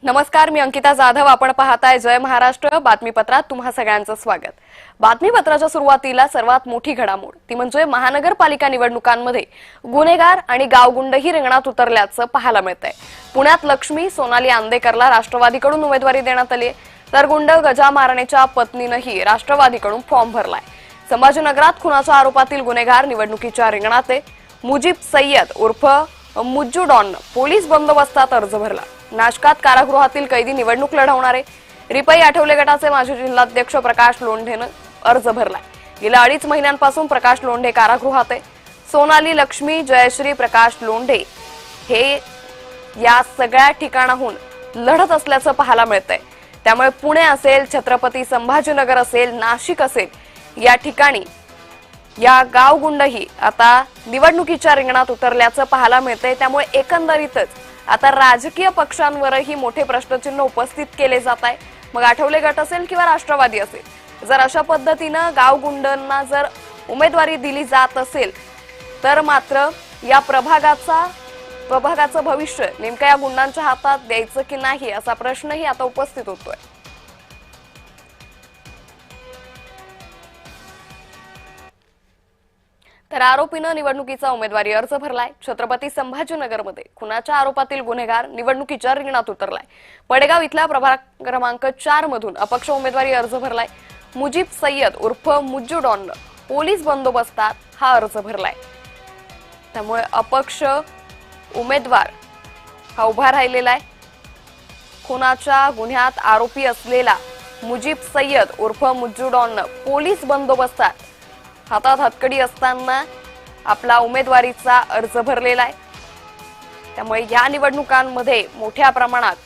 नमस्कार, मी अंकिता जाधव. आपण पाहताय जय महाराष्ट्र बातमीपत्रात तुम्हा सगळ्यांचं स्वागत. बातमीपत्राच्या सुरुवातीला सर्वात मोठी घडामोड ती म्हणजे महानगरपालिका निवडणुकांमध्ये गुन्हेगार आणि गावगुंडही रिंगणात उतरल्याचं पाहायला मिळतंय. पुण्यात लक्ष्मी सोनाली आंदेकरला राष्ट्रवादीकडून उमेदवारी देण्यात आली, तर गुंड गजा मारणेच्या पत्नीनेही राष्ट्रवादीकडून फॉर्म भरलाय. संभाजीनगरात खुनाच्या आरोपातील गुन्हेगार निवडणुकीच्या रिंगणात आहे. मुजीब सय्यद उर्फ मुज्जू डॉन पोलीस बंदोबस्तात अर्ज भरला. नाशकात कारागृहातील कैदी निवडणूक लढवणारे रिपाई आठवले गटाचे माजी जिल्हाध्यक्ष प्रकाश लोंढेनं अर्ज भरलाय. गेल्या 2.5 महिन्यांपासून प्रकाश लोंढे कारागृहात आहे. सोनाली, लक्ष्मी, जयश्री, प्रकाश लोंढे हे या सगळ्या ठिकाणाहून लढत असल्याचं पाहायला मिळतंय. त्यामुळे पुणे असेल, छत्रपती संभाजीनगर असेल, नाशिक असेल, या ठिकाणी या गावगुंडही आता निवडणुकीच्या रिंगणात उतरल्याचं पाहायला मिळतंय. त्यामुळे एकंदरीतच आता राजकीय पक्षांवरही मोठे प्रश्नचिन्ह उपस्थित केले जात आहे. मग आठवले गट असेल किंवा राष्ट्रवादी असेल, जर अशा पद्धतीनं गावगुंडांना जर उमेदवारी दिली जात असेल तर मात्र या प्रभागाचं भविष्य नेमकं या गुंडांच्या हातात द्यायचं की नाही असा प्रश्नही आता उपस्थित होतोय. तर आरोपीनं निवडणुकीचा उमेदवारी अर्ज भरलाय. छत्रपती संभाजीनगरमध्ये खुनाच्या आरोपातील गुन्हेगार निवडणुकीच्या रिंगणात उतरलाय. पडेगाव इथल्या प्रभाग क्रमांक 4 मधून अपक्ष उमेदवारी अर्ज भरलाय. मुजीब सय्यद उर्फ मुज्जू डॉन पोलीस बंदोबस्तात हा अर्ज भरलाय. त्यामुळे अपक्ष उमेदवार हा उभा राहिलेला आहे. खुनाच्या गुन्ह्यात आरोपी असलेला मुजीब सय्यद उर्फ मुज्जू डॉन पोलीस बंदोबस्तात हातात हतकडी असताना आपला उमेदवारीचा अर्ज भरलेला आहे. त्यामुळे या निवडणुकांमध्ये मोठ्या प्रमाणात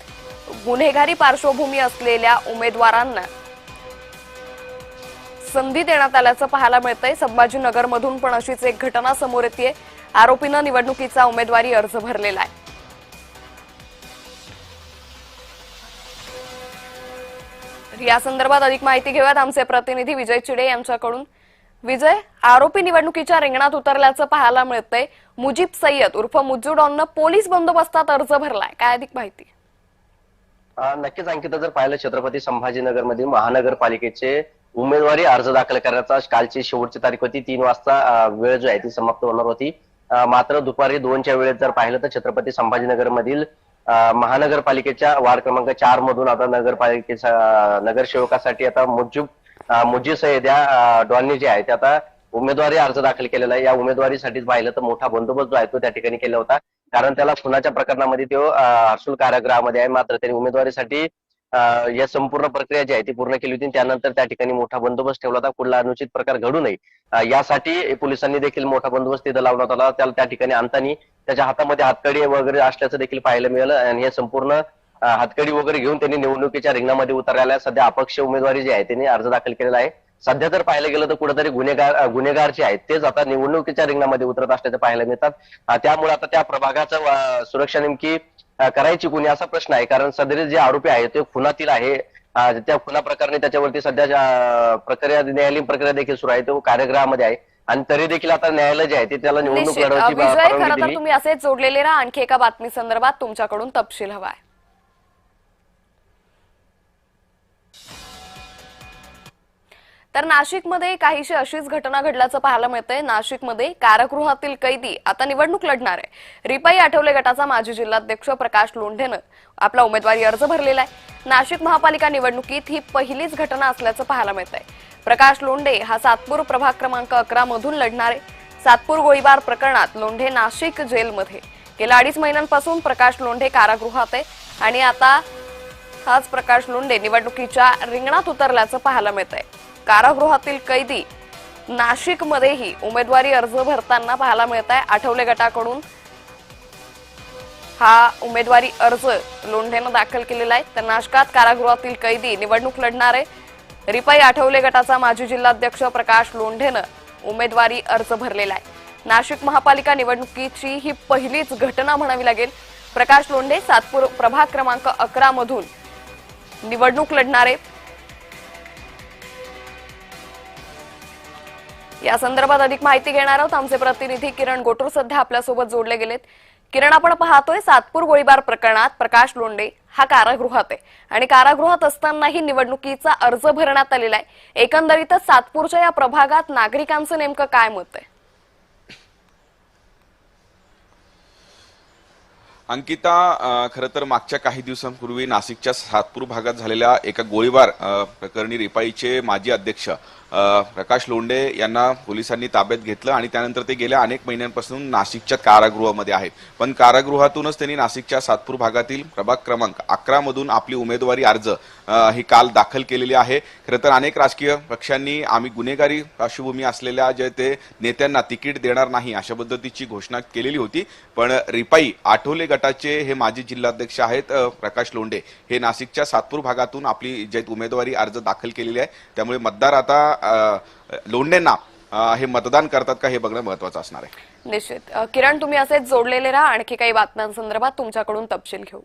गुन्हेगारी पार्श्वभूमी असलेल्या उमेदवारांना संधी देण्यात आल्याचं पाहायला मिळतंय. संभाजीनगरमधून पण अशीच एक घटना समोर येते. आरोपीनं निवडणुकीचा उमेदवारी अर्ज भरलेला आहे. या संदर्भात अधिक माहिती घेऊयात आमचे प्रतिनिधी विजय चिडे यांच्याकडून. विजय, आरोपी निवडणुकीच्या रिंगणात उतरल्याचं पाहायला मिळतंय. मुजीब सय्यद उर्फ मुज्जू डॉननं पोलीस बंदोबस्तात अर्ज भरलाय, काय अधिक माहिती? नक्कीच अंकिता, जर पाहिलं छत्रपती संभाजीनगरमध्ये महानगरपालिकेचे उमेदवारी अर्ज दाखल करण्याचा कालची शेवटची तारीख होती. 3 वाजता वेळ जो आहे ती समाप्त होणार होती. मात्र दुपारी 2च्या वेळेत जर पाहिलं तर छत्रपती संभाजीनगरमधील महानगरपालिकेच्या वार्ड क्रमांक 4 मधून आता नगरपालिकेच्या नगरसेवकासाठी आता मुजीब सय्यद या डॉननी जे आहे ते आता उमेदवारी अर्ज दाखल केलेला आहे. या उमेदवारीसाठीच पाहिलं तर मोठा बंदोबस्त जो आहे तो त्या ठिकाणी केला होता, कारण त्याला खुनाच्या प्रकरणामध्ये तो हर्सुल कारागृहामध्ये आहे. मात्र त्यांनी उमेदवारीसाठी या संपूर्ण प्रक्रिया जी आहे ती पूर्ण केली होती. त्यानंतर त्या ठिकाणी मोठा बंदोबस्त ठेवला होता. कुठला अनुचित प्रकार घडू नये यासाठी पोलिसांनी देखील मोठा बंदोबस्त तिथं लावण्यात आला. त्याला त्या ठिकाणी आणताना त्याच्या हातामध्ये हातकडी वगैरे असल्याचं देखील पाहायला मिळालं. आणि हे संपूर्ण हातकडी वगैरे घेऊन त्यांनी निवडणुकीच्या रिंगणामध्ये उतरलेला. सध्या अपक्ष उमेदवारी जी आहे त्यांनी अर्ज दाखल केलेला आहे. सध्या जर पाहायला गेलं तर कुठेतरी गुन्हेगार जे आहेत तेच आता निवडणुकीच्या रिंगणामध्ये उतरत असल्याचं पाहायला मिळतात. त्यामुळे आता त्या प्रभागाचं सुरक्षा नेमकी करायची कोणी असा प्रश्न आहे, कारण सदरील जे आरोपी आहे ते खुनातील आहे. त्या खुना प्रकरणी त्याच्यावरती सध्या प्रक्रिया न्यायालयीन प्रक्रिया देखील सुरू आहे. तो कारागृहामध्ये आहे आणि तरी देखील आता न्यायालय जे आहे ते त्याला निवडणूक लढवायची परवानगी दिली. तुम्ही असेच जोडलेले राहा. आणखी एका बातमी संदर्भात तुमच्याकडून तपशील हवा आहे. तर नाशिकमध्ये काहीशी अशीच घटना घडल्याचं पाहायला मिळतंय. नाशिकमध्ये कारागृहातील कैदी आता निवडणूक लढणार आहे. रिपाई आठवले गटाचा माजी जिल्हाध्यक्ष प्रकाश लोंढेनं आपला उमेदवारी अर्ज भरलेला आहे. नाशिक महापालिका निवडणुकीत ही पहिलीच घटना असल्याचं पाहायला मिळतंय. प्रकाश लोंढे हा सातपूर प्रभाग क्रमांक 11 मधून लढणार आहे. सातपूर गोळीबार प्रकरणात लोंढे नाशिक जेलमध्ये गेल्या 2.5 महिन्यांपासून प्रकाश लोंढे कारागृहात आहे आणि आता हाच प्रकाश लोंढे निवडणुकीच्या रिंगणात उतरल्याचं पाहायला मिळतंय. कारागृहातील कैदी नाशिकमध्येही उमेदवारी अर्ज भरताना पाहायला मिळत आहे. आठवले गटाकडून हा उमेदवारी अर्ज लोंढेनं दाखल केलेला आहे. तर नाशकात कारागृहातील कैदी निवडणूक लढणार आहे. रिपाई आठवले गटाचा माजी जिल्हाध्यक्ष प्रकाश लोंढेनं उमेदवारी अर्ज भरलेला आहे. नाशिक महापालिका निवडणुकीची ही पहिलीच घटना म्हणावी लागेल. प्रकाश लोंढे सातपूर प्रभाग क्रमांक 11 मधून निवडणूक लढणार आहे. या संदर्भात अधिक माहिती घेणार आहोत. आमचे प्रतिनिधी किरण गोटूर सध्या आपल्यासोबत जोडले गेलेत. किरण, आपण पाहतोय सातपूर गोळीबार प्रकरणात प्रकाश लोंढे हा कारागृहात आहे आणि कारागृहात असतानाही निवडणुकीचा अर्ज भरण्यात आलेला आहे। एकंदरीतच सातपूरच्या या प्रभागात नागरिकांचं नेमकं काय मत आहे? अंकिता, खरं तर मागच्या काही दिवसांपूर्वी नाशिकच्या सातपूर भागात झालेल्या एका गोळीबार प्रकरणी रिपाईचे माजी अध्यक्ष प्रकाश लोंढे यांना पोलिसांनी ताब्यात घेतलं आणि त्यानंतर ते गेल्या अनेक महिन्यांपासून नाशिकच्या कारागृहामध्ये आहेत। पण कारागृहातूनच त्यांनी नाशिकच्या सातपूर भागातील प्रभाग क्रमांक 11 मधून आपली उमेदवारी अर्ज ही काल दाखल केलेली आहे। खरं तर अनेक राजकीय पक्षांनी आम्ही गुन्हेगारी पार्श्वभूमी असलेल्या जे ते नेत्यांना तिकीट देणार नाही अशा पद्धतीची घोषणा केलेली होती। पण रिपाई आठवले गटाचे हे माजी जिल्हाध्यक्ष आहेत प्रकाश लोंढे, हे नाशिकच्या सातपूर भागातून आपली जे उमेदवारी अर्ज दाखल केलेली आहे। त्यामुळे मतदार आता लोंढेंना हे मतदान करतात का हे बघणं महत्त्वाचं असणार आहे। निश्चित किरण, तुम्ही असेच जोडलेले राहा, आणखी काही बातम्यांसंदर्भात तुमच्याकडून तपशील घेऊ।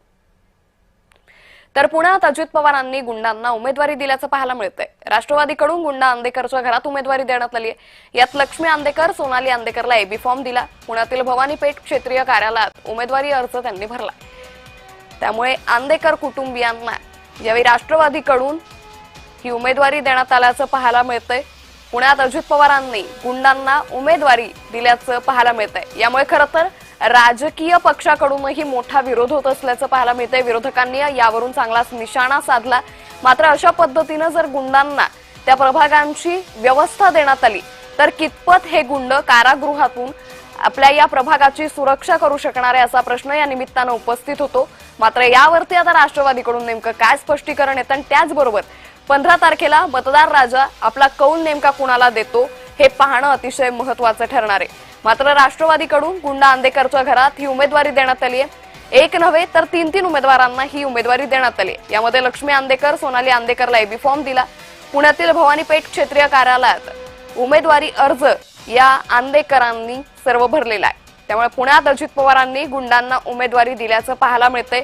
तर पुण्यात अजित पवारांनी गुंडांना उमेदवारी दिल्याचं पाहायला मिळतंय। राष्ट्रवादीकडून गुंडा आंदेकरच्या घरात उमेदवारी देण्यात आली आहे। यात लक्ष्मी आंदेकर, सोनाली आंदेकरला एबी फॉर्म दिला। पुण्यातील भवानीपेठ क्षेत्रीय कार्यालयात उमेदवारी अर्ज त्यांनी भरला। त्यामुळे आंदेकर कुटुंबियांना यावेळी राष्ट्रवादीकडून ही उमेदवारी देण्यात आल्याचं पाहायला मिळतंय। पुण्यात अजित पवारांनी गुंडांना उमेदवारी दिल्याचं पाहायला मिळतंय। यामुळे खरं तर राजकीय पक्षाकडूनही मोठा विरोध होत असल्याचं पाहायला मिळतंय। विरोधकांनी यावरून चांगलाच निशाणा साधला। मात्र अशा पद्धतीनं जर गुंडांना त्या प्रभागांची व्यवस्था देण्यात आली तर कितपत हे गुंड कारागृहातून आपल्या या प्रभागाची सुरक्षा करू शकणार आहे असा प्रश्न या निमित्तानं उपस्थित होतो। मात्र यावरती आता राष्ट्रवादीकडून नेमकं काय स्पष्टीकरण येतं आणि त्याचबरोबर 15 तारखेला मतदार राजा आपला कौल नेमका कुणाला देतो हे पाहणं अतिशय महत्त्वाचं ठरणार आहे। मात्र राष्ट्रवादीकडून गुंडा आंदेकरच्या घरात ही उमेदवारी देण्यात आली आहे। एक नव्हे तर 3 उमेदवारांना ही उमेदवारी देण्यात आली। यामध्ये लक्ष्मी आंदेकर, सोनाली आंदेकरला एबी फॉर्म दिला। पुण्यातील भवानीपेठ क्षेत्रीय कार्यालयात उमेदवारी अर्ज या आंदेकरांनी सर्व भरलेला आहे। त्यामुळे पुण्यात अजित पवारांनी गुंडांना उमेदवारी दिल्याचं पाहायला मिळतंय।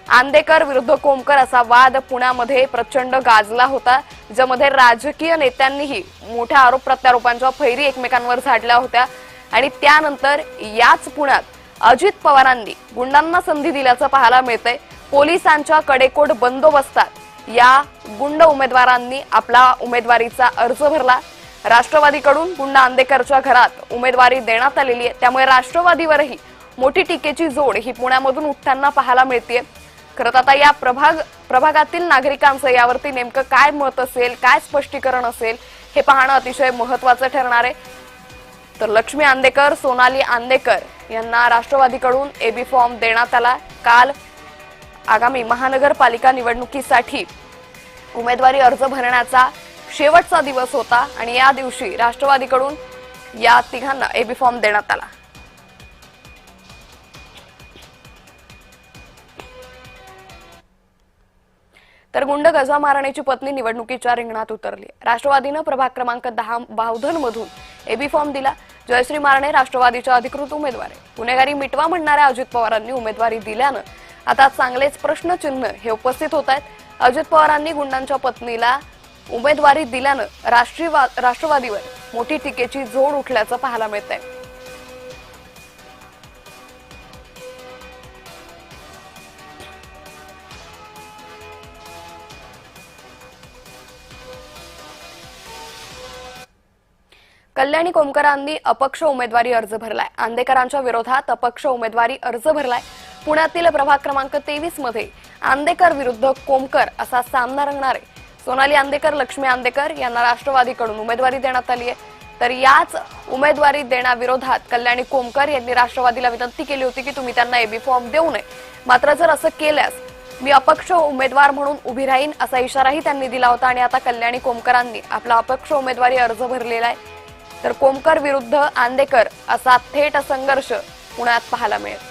आंदेकर विरुद्ध कोमकर असा वाद पुण्यामध्ये प्रचंड गाजला होता, ज्यामध्ये राजकीय नेत्यांनीही मोठ्या आरोप प्रत्यारोपांच्या फैरी एकमेकांवर झाडल्या होत्या आणि त्यानंतर याच पुण्यात अजित पवारांनी गुंडांना संधी दिल्याचं पाहायला मिळतंय। पोलिसांच्या कडेकोट बंदोबस्तात या गुंड उमेदवारांनी आपला उमेदवारीचा अर्ज भरला। राष्ट्रवादीकडून गुंडा आंदेकरच्या घरात उमेदवारी देण्यात आलेली आहे। त्यामुळे राष्ट्रवादीवरही मोठी टीकेची जोड ही पुण्यामधून उठताना पाहायला मिळतेय। खरं आता या प्रभागातील नागरिकांचं यावरती नेमकं काय मत असेल, काय स्पष्टीकरण असेल हे पाहणं अतिशय महत्त्वाचं ठरणार आहे। तर लक्ष्मी आंदेकर, सोनाली आंदेकर यांना राष्ट्रवादीकडून एबी फॉर्म देण्यात आला। काल आगामी महानगरपालिका निवडणुकीसाठी उमेदवारी अर्ज भरण्याचा शेवटचा दिवस होता आणि या दिवशी राष्ट्रवादीकडून या तिघांना एबी फॉर्म देण्यात आला। तर गुंड गजा मारण्याची पत्नी निवडणुकीच्या रिंगणात उतरली। राष्ट्रवादीनं प्रभाग क्रमांक 10 बावधन मधून एबी फॉर्म दिला। जयश्री मारणे राष्ट्रवादीच्या अधिकृत उमेदवार आहे। गुन्हेगारी मिटवा म्हणणाऱ्या अजित पवारांनी उमेदवारी दिल्यानं आता चांगलेच प्रश्नचिन्ह हे उपस्थित होत आहेत। अजित पवारांनी गुंडांच्या पत्नीला उमेदवारी दिल्यानं राष्ट्रवादीवर मोठी टीकेची जोड उठल्याचं पाहायला मिळतंय। कल्याणी कोमकरांनी अपक्ष उमेदवारी अर्ज भरलाय। आंदेकरांच्या विरोधात अपक्ष उमेदवारी अर्ज भरलाय। पुण्यातील प्रभाग क्रमांक 23 मध्ये आंदेकर विरुद्ध कोमकर असा सामना रंगणार आहे। सोनाली आंदेकर, लक्ष्मी आंदेकर यांना राष्ट्रवादीकडून उमेदवारी देण्यात आली आहे। तर याच उमेदवारी देण्याविरोधात कल्याणी कोमकर यांनी राष्ट्रवादीला विनंती केली होती की तुम्ही त्यांना एबी फॉर्म देऊ नये, मात्र जर असं केल्यास मी अपक्ष उमेदवार म्हणून उभी राहीन असा इशाराही त्यांनी दिला होता आणि आता कल्याणी कोमकरांनी आपला अपक्ष उमेदवारी अर्ज भरलेला आहे। तर कोमकर विरुद्ध आंदेकर असा थेट संघर्ष पुण्यात पाहायला मिळेल।